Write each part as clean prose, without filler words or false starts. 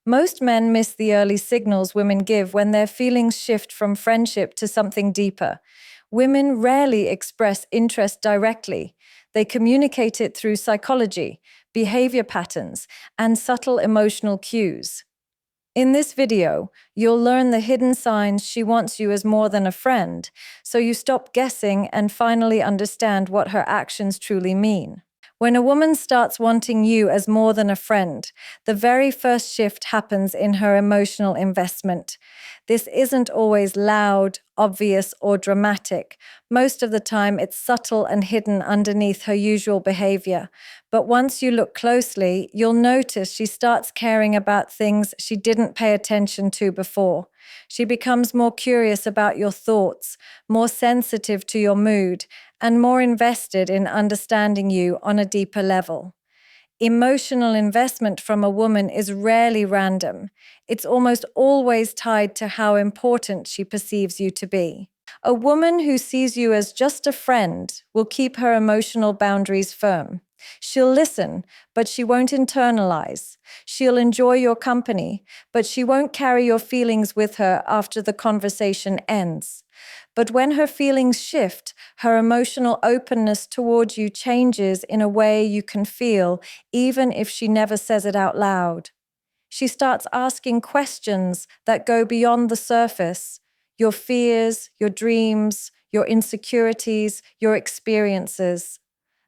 Most men miss the early signals women give when their feelings shift from friendship to something deeper. Women rarely express interest directly. They communicate it through psychology, behavior patterns, and subtle emotional cues. In this video, you'll learn the hidden signs she wants you as more than a friend, so you stop guessing and finally understand what her actions truly mean. When a woman starts wanting you as more than a friend, the very first shift happens in her emotional investment. This isn't always loud, obvious, or dramatic. Most of the time, it's subtle and hidden underneath her usual behavior. But once you look closely, you'll notice she starts caring about things she didn't pay attention to before. She becomes more curious about your thoughts, more sensitive to your mood, and more invested in understanding you on a deeper level. Emotional investment from a woman is rarely random. It's almost always tied to how important she perceives you to be. A woman who sees you as just a friend will keep her emotional boundaries firm. She'll listen, but she won't internalize. She'll enjoy your company, but she won't carry your feelings with her after the conversation ends. But when her feelings shift, her emotional openness toward you changes in a way you can feel, even if she never says it out loud. She starts asking questions that go beyond the surface: your fears, your dreams, your insecurities, your experiences.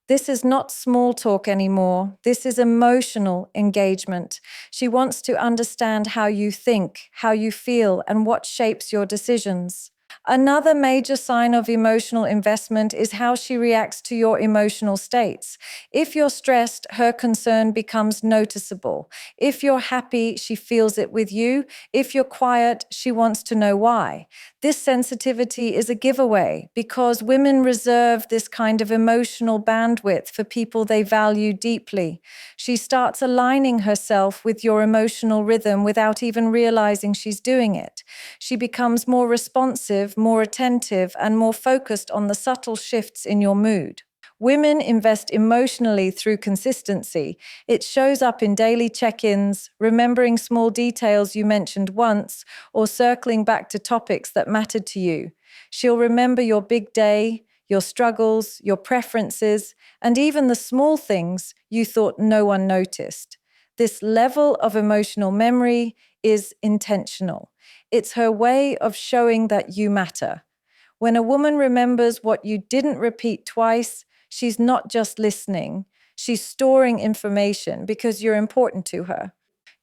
This is not small talk anymore. This is emotional engagement. She wants to understand how you think, how you feel, and what shapes your decisions. Another major sign of emotional investment is how she reacts to your emotional states. If you're stressed, her concern becomes noticeable. If you're happy, she feels it with you. If you're quiet, she wants to know why. This sensitivity is a giveaway because women reserve this kind of emotional bandwidth for people they value deeply. She starts aligning herself with your emotional rhythm without even realizing she's doing it. She becomes more responsive, more attentive, and more focused on the subtle shifts in your mood. Women invest emotionally through consistency. It shows up in daily check-ins, remembering small details you mentioned once, or circling back to topics that mattered to you. She'll remember your big day, your struggles, your preferences, and even the small things you thought no one noticed. This level of emotional memory is intentional. It's her way of showing that you matter. When a woman remembers what you didn't repeat twice, she's not just listening, she's storing information because you're important to her.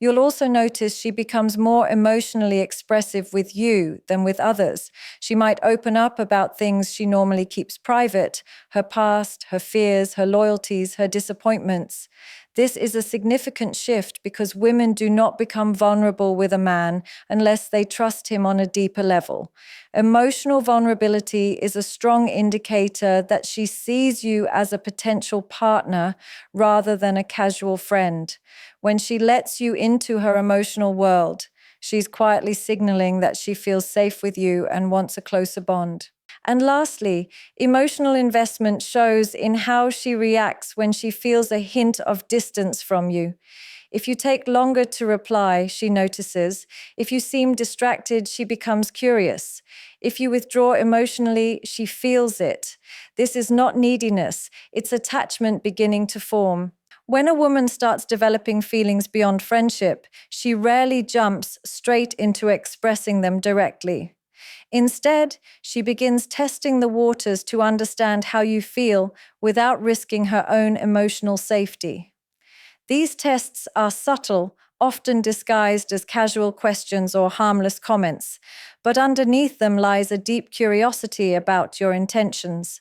You'll also notice she becomes more emotionally expressive with you than with others. She might open up about things she normally keeps private: her past, her fears, her loyalties, her disappointments. This is a significant shift because women do not become vulnerable with a man unless they trust him on a deeper level. Emotional vulnerability is a strong indicator that she sees you as a potential partner rather than a casual friend. When she lets you into her emotional world, she's quietly signaling that she feels safe with you and wants a closer bond. And lastly, emotional investment shows in how she reacts when she feels a hint of distance from you. If you take longer to reply, she notices. If you seem distracted, she becomes curious. If you withdraw emotionally, she feels it. This is not neediness, it's attachment beginning to form. When a woman starts developing feelings beyond friendship, she rarely jumps straight into expressing them directly. Instead, she begins testing the waters to understand how you feel without risking her own emotional safety. These tests are subtle, often disguised as casual questions or harmless comments, but underneath them lies a deep curiosity about your intentions.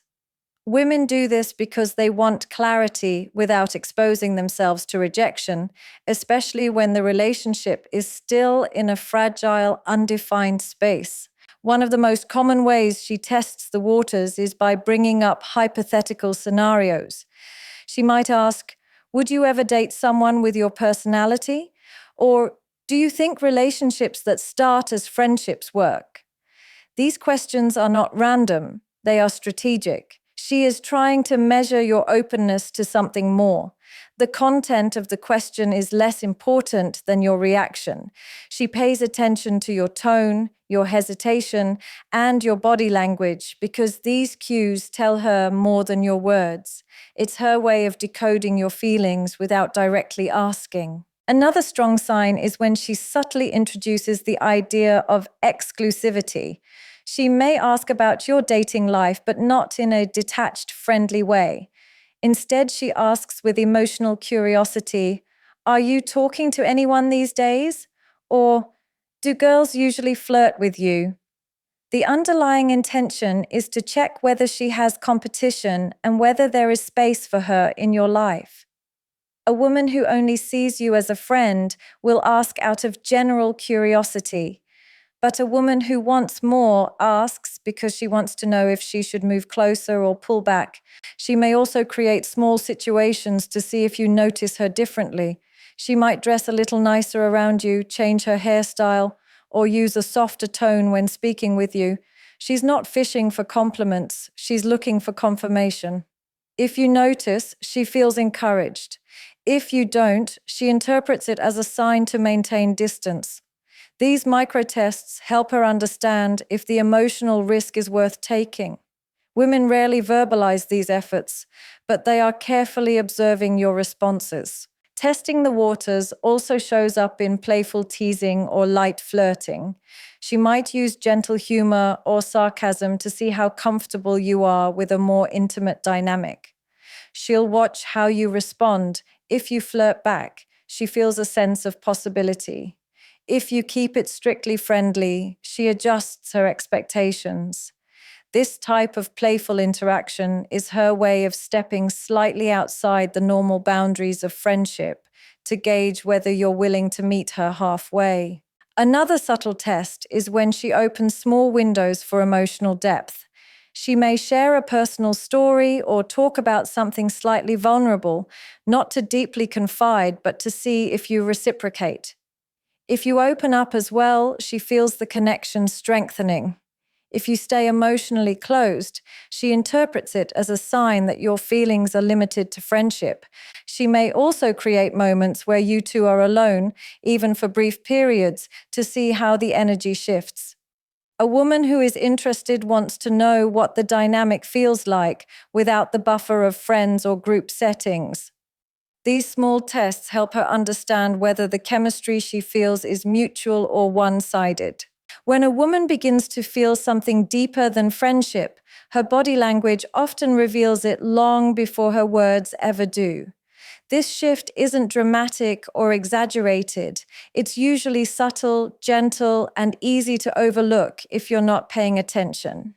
Women do this because they want clarity without exposing themselves to rejection, especially when the relationship is still in a fragile, undefined space. One of the most common ways she tests the waters is by bringing up hypothetical scenarios. She might ask, "Would you ever date someone with your personality?" Or, "Do you think relationships that start as friendships work?" These questions are not random, they are strategic. She is trying to measure your openness to something more. The content of the question is less important than your reaction. She pays attention to your tone, your hesitation, and your body language because these cues tell her more than your words. It's her way of decoding your feelings without directly asking. Another strong sign is when she subtly introduces the idea of exclusivity. She may ask about your dating life, but not in a detached, friendly way. Instead, she asks with emotional curiosity, "Are you talking to anyone these days?" Or, "Do girls usually flirt with you?" The underlying intention is to check whether she has competition and whether there is space for her in your life. A woman who only sees you as a friend will ask out of general curiosity, but a woman who wants more asks because she wants to know if she should move closer or pull back. She may also create small situations to see if you notice her differently. She might dress a little nicer around you, change her hairstyle, or use a softer tone when speaking with you. She's not fishing for compliments, she's looking for confirmation. If you notice, she feels encouraged. If you don't, she interprets it as a sign to maintain distance. These microtests help her understand if the emotional risk is worth taking. Women rarely verbalize these efforts, but they are carefully observing your responses. Testing the waters also shows up in playful teasing or light flirting. She might use gentle humor or sarcasm to see how comfortable you are with a more intimate dynamic. She'll watch how you respond. If you flirt back, she feels a sense of possibility. If you keep it strictly friendly, she adjusts her expectations. This type of playful interaction is her way of stepping slightly outside the normal boundaries of friendship to gauge whether you're willing to meet her halfway. Another subtle test is when she opens small windows for emotional depth. She may share a personal story or talk about something slightly vulnerable, not to deeply confide, but to see if you reciprocate. If you open up as well, she feels the connection strengthening. If you stay emotionally closed, she interprets it as a sign that your feelings are limited to friendship. She may also create moments where you two are alone, even for brief periods, to see how the energy shifts. A woman who is interested wants to know what the dynamic feels like without the buffer of friends or group settings. These small tests help her understand whether the chemistry she feels is mutual or one-sided. When a woman begins to feel something deeper than friendship, her body language often reveals it long before her words ever do. This shift isn't dramatic or exaggerated. It's usually subtle, gentle, and easy to overlook if you're not paying attention.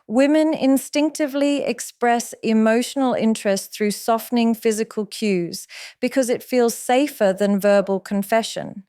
Women instinctively express emotional interest through softening physical cues because it feels safer than verbal confession.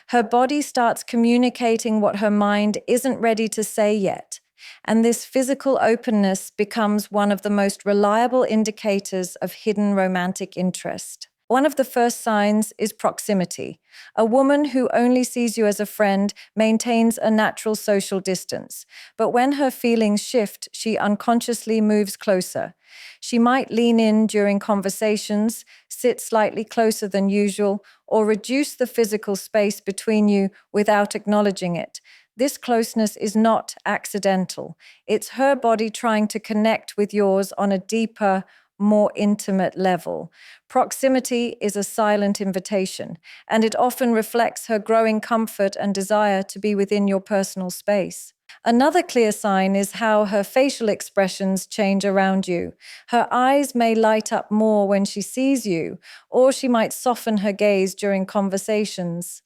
Her body starts communicating what her mind isn't ready to say yet, and this physical openness becomes one of the most reliable indicators of hidden romantic interest. One of the first signs is proximity. A woman who only sees you as a friend maintains a natural social distance, but when her feelings shift, she unconsciously moves closer. She might lean in during conversations, sit slightly closer than usual, or reduce the physical space between you without acknowledging it. This closeness is not accidental. It's her body trying to connect with yours on a deeper, more intimate level. Proximity is a silent invitation, and it often reflects her growing comfort and desire to be within your personal space. Another clear sign is how her facial expressions change around you. Her eyes may light up more when she sees you, or she might soften her gaze during conversations.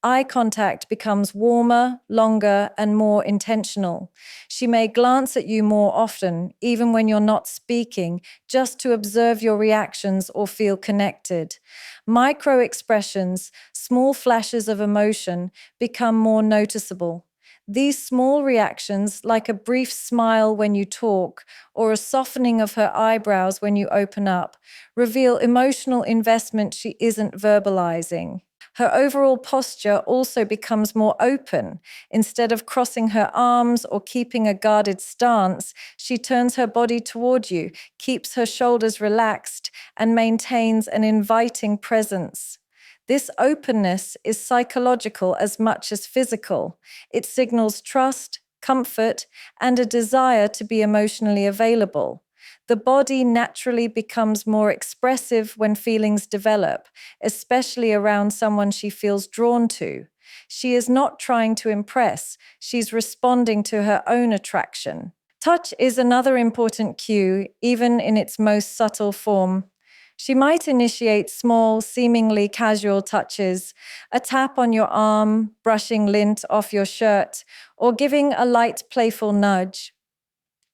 Eye contact becomes warmer, longer, and more intentional. She may glance at you more often, even when you're not speaking, just to observe your reactions or feel connected. Micro expressions, small flashes of emotion, become more noticeable. These small reactions, like a brief smile when you talk or a softening of her eyebrows when you open up, reveal emotional investment she isn't verbalizing. Her overall posture also becomes more open. Instead of crossing her arms or keeping a guarded stance, she turns her body toward you, keeps her shoulders relaxed, and maintains an inviting presence. This openness is psychological as much as physical. It signals trust, comfort, and a desire to be emotionally available. The body naturally becomes more expressive when feelings develop, especially around someone she feels drawn to. She is not trying to impress, she's responding to her own attraction. Touch is another important cue, even in its most subtle form. She might initiate small, seemingly casual touches, a tap on your arm, brushing lint off your shirt, or giving a light, playful nudge.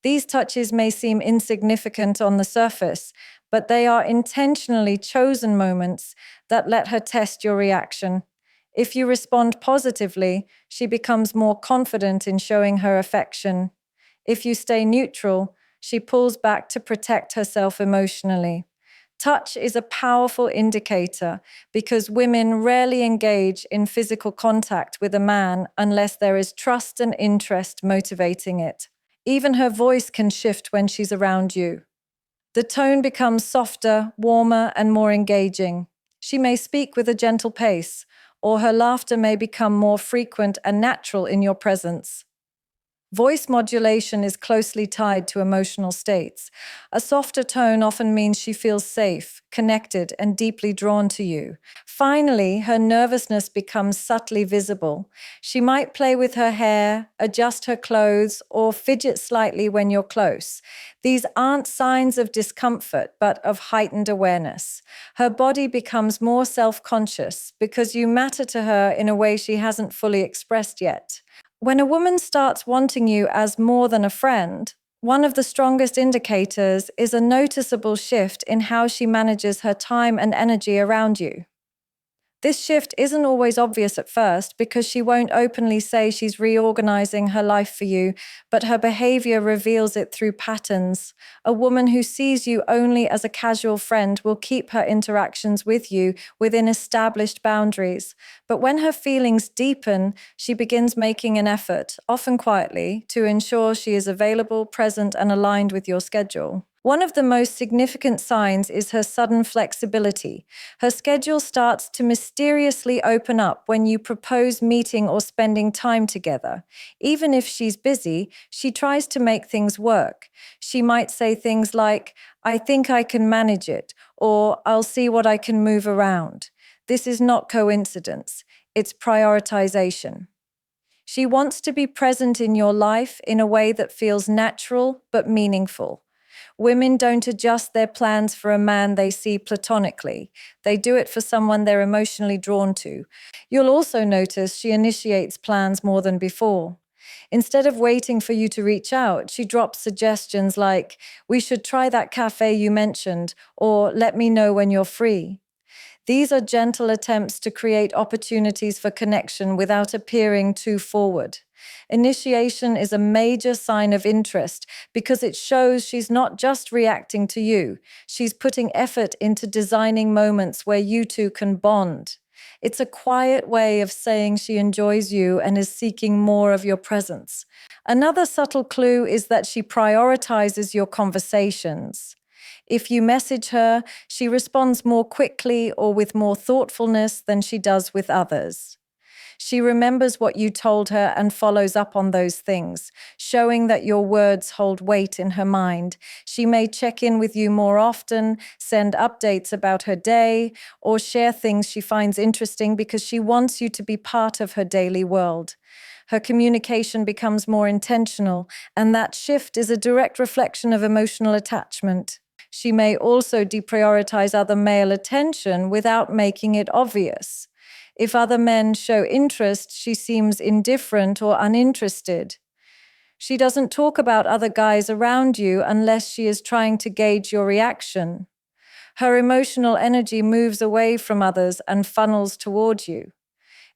These touches may seem insignificant on the surface, but they are intentionally chosen moments that let her test your reaction. If you respond positively, she becomes more confident in showing her affection. If you stay neutral, she pulls back to protect herself emotionally. Touch is a powerful indicator because women rarely engage in physical contact with a man unless there is trust and interest motivating it. Even her voice can shift when she's around you. The tone becomes softer, warmer, and more engaging. She may speak with a gentle pace, or her laughter may become more frequent and natural in your presence. Voice modulation is closely tied to emotional states. A softer tone often means she feels safe, connected, and deeply drawn to you. Finally, her nervousness becomes subtly visible. She might play with her hair, adjust her clothes, or fidget slightly when you're close. These aren't signs of discomfort, but of heightened awareness. Her body becomes more self-conscious because you matter to her in a way she hasn't fully expressed yet. When a woman starts wanting you as more than a friend, one of the strongest indicators is a noticeable shift in how she manages her time and energy around you. This shift isn't always obvious at first because she won't openly say she's reorganizing her life for you, but her behavior reveals it through patterns. A woman who sees you only as a casual friend will keep her interactions with you within established boundaries. But when her feelings deepen, she begins making an effort, often quietly, to ensure she is available, present, and aligned with your schedule. One of the most significant signs is her sudden flexibility. Her schedule starts to mysteriously open up when you propose meeting or spending time together. Even if she's busy, she tries to make things work. She might say things like, "I think I can manage it," or "I'll see what I can move around." This is not coincidence, it's prioritization. She wants to be present in your life in a way that feels natural but meaningful. Women don't adjust their plans for a man they see platonically. They do it for someone they're emotionally drawn to. You'll also notice she initiates plans more than before. Instead of waiting for you to reach out, she drops suggestions like, "We should try that cafe you mentioned," or "Let me know when you're free." These are gentle attempts to create opportunities for connection without appearing too forward. Initiation is a major sign of interest because it shows she's not just reacting to you, she's putting effort into designing moments where you two can bond. It's a quiet way of saying she enjoys you and is seeking more of your presence. Another subtle clue is that she prioritizes your conversations. If you message her, she responds more quickly or with more thoughtfulness than she does with others. She remembers what you told her and follows up on those things, showing that your words hold weight in her mind. She may check in with you more often, send updates about her day, or share things she finds interesting because she wants you to be part of her daily world. Her communication becomes more intentional, and that shift is a direct reflection of emotional attachment. She may also deprioritize other male attention without making it obvious. If other men show interest, she seems indifferent or uninterested. She doesn't talk about other guys around you unless she is trying to gauge your reaction. Her emotional energy moves away from others and funnels toward you.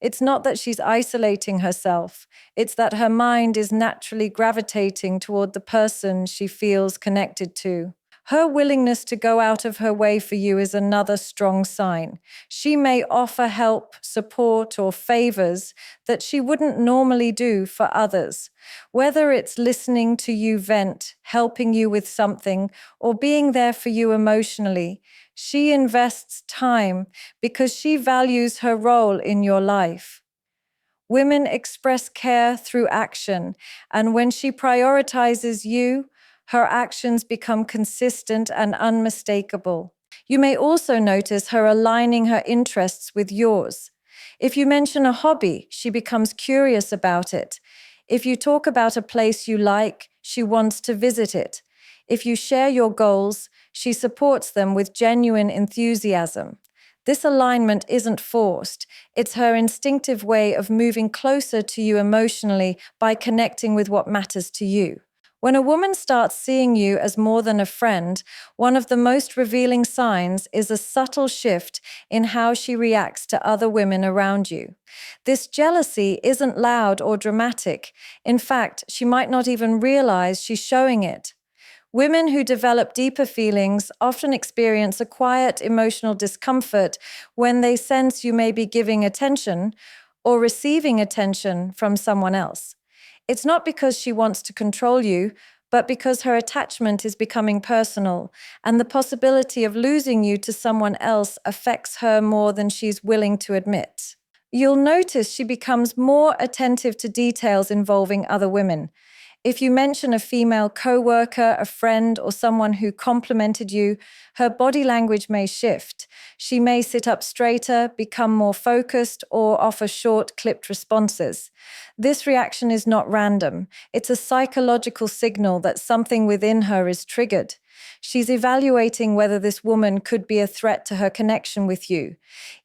It's not that she's isolating herself, it's that her mind is naturally gravitating toward the person she feels connected to. Her willingness to go out of her way for you is another strong sign. She may offer help, support, or favors that she wouldn't normally do for others. Whether it's listening to you vent, helping you with something, or being there for you emotionally, she invests time because she values her role in your life. Women express care through action, and when she prioritizes you, her actions become consistent and unmistakable. You may also notice her aligning her interests with yours. If you mention a hobby, she becomes curious about it. If you talk about a place you like, she wants to visit it. If you share your goals, she supports them with genuine enthusiasm. This alignment isn't forced. It's her instinctive way of moving closer to you emotionally by connecting with what matters to you. When a woman starts seeing you as more than a friend, one of the most revealing signs is a subtle shift in how she reacts to other women around you. This jealousy isn't loud or dramatic. In fact, she might not even realize she's showing it. Women who develop deeper feelings often experience a quiet emotional discomfort when they sense you may be giving attention or receiving attention from someone else. It's not because she wants to control you, but because her attachment is becoming personal, and the possibility of losing you to someone else affects her more than she's willing to admit. You'll notice she becomes more attentive to details involving other women. If you mention a female coworker, a friend, or someone who complimented you, her body language may shift. She may sit up straighter, become more focused, or offer short, clipped responses. This reaction is not random. It's a psychological signal that something within her is triggered. She's evaluating whether this woman could be a threat to her connection with you.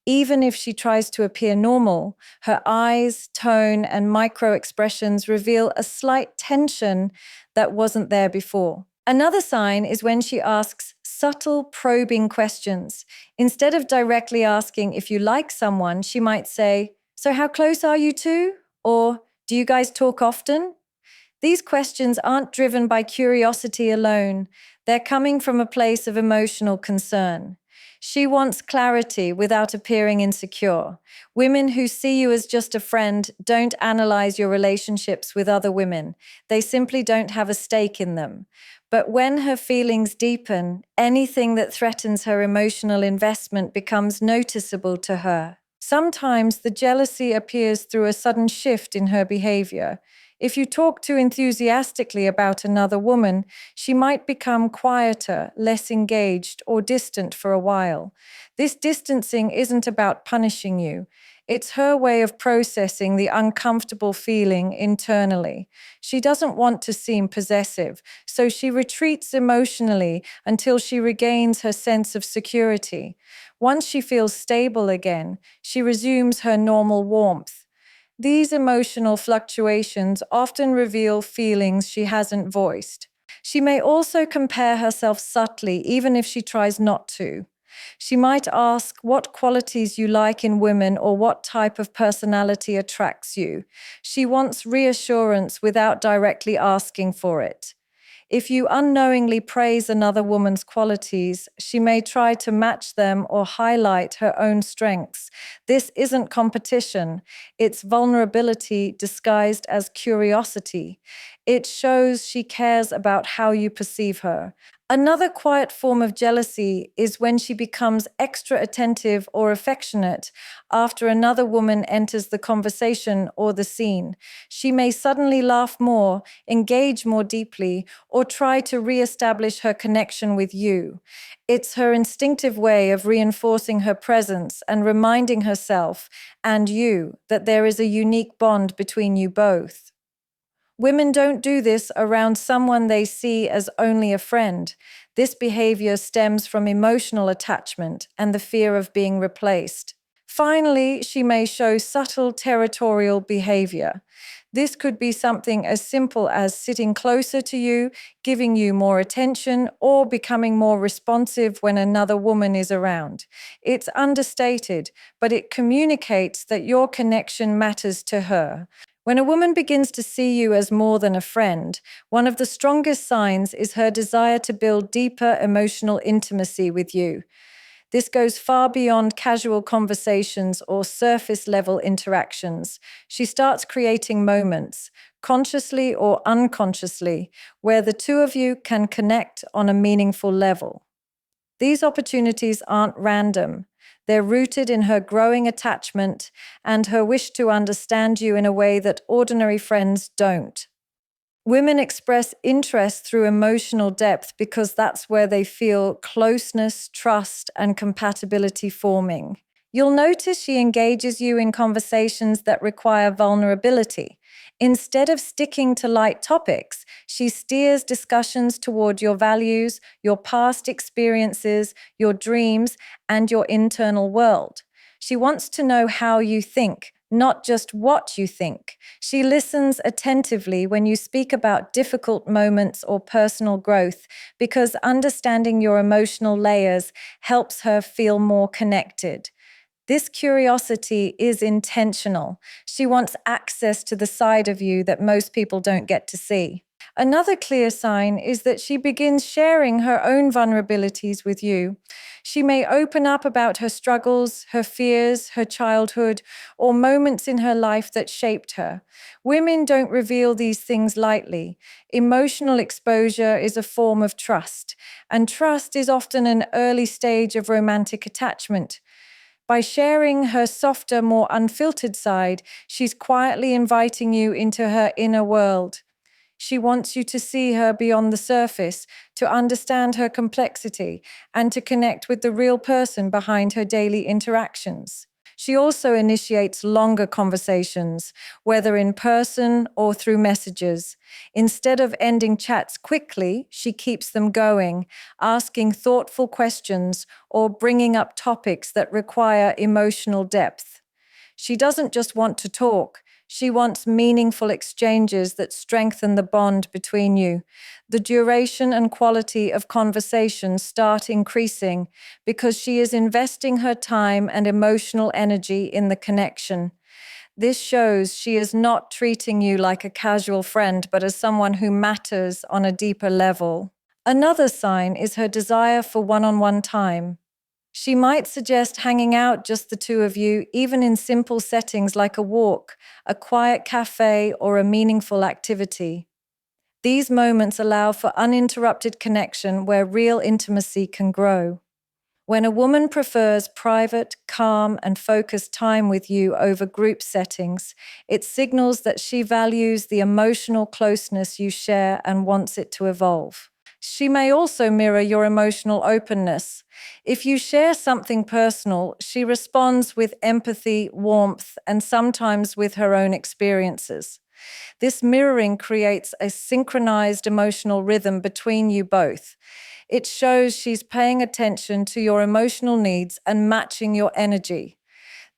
Even if she tries to appear normal, her eyes, tone, and micro expressions reveal a slight tension that wasn't there before. Another sign is when she asks subtle, probing questions. Instead of directly asking if you like someone, she might say, "So, how close are you two?" Or, "Do you guys talk often?" These questions aren't driven by curiosity alone. They're coming from a place of emotional concern. She wants clarity without appearing insecure. Women who see you as just a friend don't analyze your relationships with other women. They simply don't have a stake in them. But when her feelings deepen, anything that threatens her emotional investment becomes noticeable to her. Sometimes the jealousy appears through a sudden shift in her behavior. If you talk too enthusiastically about another woman, she might become quieter, less engaged, or distant for a while. This distancing isn't about punishing you. It's her way of processing the uncomfortable feeling internally. She doesn't want to seem possessive, so she retreats emotionally until she regains her sense of security. Once she feels stable again, she resumes her normal warmth. These emotional fluctuations often reveal feelings she hasn't voiced. She may also compare herself subtly, even if she tries not to. She might ask what qualities you like in women or what type of personality attracts you. She wants reassurance without directly asking for it. If you unknowingly praise another woman's qualities, she may try to match them or highlight her own strengths. This isn't competition, it's vulnerability disguised as curiosity. It shows she cares about how you perceive her. Another quiet form of jealousy is when she becomes extra attentive or affectionate after another woman enters the conversation or the scene. She may suddenly laugh more, engage more deeply, or try to reestablish her connection with you. It's her instinctive way of reinforcing her presence and reminding herself and you that there is a unique bond between you both. Women don't do this around someone they see as only a friend. This behavior stems from emotional attachment and the fear of being replaced. Finally, she may show subtle territorial behavior. This could be something as simple as sitting closer to you, giving you more attention, or becoming more responsive when another woman is around. It's understated, but it communicates that your connection matters to her. When a woman begins to see you as more than a friend, one of the strongest signs is her desire to build deeper emotional intimacy with you. This goes far beyond casual conversations or surface level interactions. She starts creating moments, consciously or unconsciously, where the two of you can connect on a meaningful level. These opportunities aren't random. They're rooted in her growing attachment and her wish to understand you in a way that ordinary friends don't. Women express interest through emotional depth because that's where they feel closeness, trust, and compatibility forming. You'll notice she engages you in conversations that require vulnerability. Instead of sticking to light topics, she steers discussions toward your values, your past experiences, your dreams, and your internal world. She wants to know how you think, not just what you think. She listens attentively when you speak about difficult moments or personal growth because understanding your emotional layers helps her feel more connected. This curiosity is intentional. She wants access to the side of you that most people don't get to see. Another clear sign is that she begins sharing her own vulnerabilities with you. She may open up about her struggles, her fears, her childhood, or moments in her life that shaped her. Women don't reveal these things lightly. Emotional exposure is a form of trust, and trust is often an early stage of romantic attachment. By sharing her softer, more unfiltered side, she's quietly inviting you into her inner world. She wants you to see her beyond the surface, to understand her complexity, and to connect with the real person behind her daily interactions. She also initiates longer conversations, whether in person or through messages. Instead of ending chats quickly, she keeps them going, asking thoughtful questions or bringing up topics that require emotional depth. She doesn't just want to talk. She wants meaningful exchanges that strengthen the bond between you. The duration and quality of conversation start increasing because she is investing her time and emotional energy in the connection. This shows she is not treating you like a casual friend, but as someone who matters on a deeper level. Another sign is her desire for one-on-one time. She might suggest hanging out just the two of you, even in simple settings like a walk, a quiet cafe, or a meaningful activity. These moments allow for uninterrupted connection where real intimacy can grow. When a woman prefers private, calm, and focused time with you over group settings, it signals that she values the emotional closeness you share and wants it to evolve. She may also mirror your emotional openness. If you share something personal, she responds with empathy, warmth, and sometimes with her own experiences. This mirroring creates a synchronized emotional rhythm between you both. It shows she's paying attention to your emotional needs and matching your energy.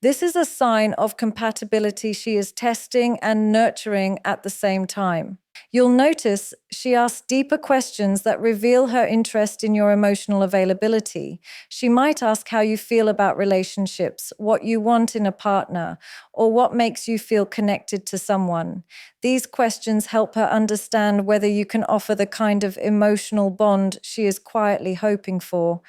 This is a sign of compatibility she is testing and nurturing at the same time. You'll notice she asks deeper questions that reveal her interest in your emotional availability. She might ask how you feel about relationships, what you want in a partner, or what makes you feel connected to someone. These questions help her understand whether you can offer the kind of emotional bond she is quietly hoping for.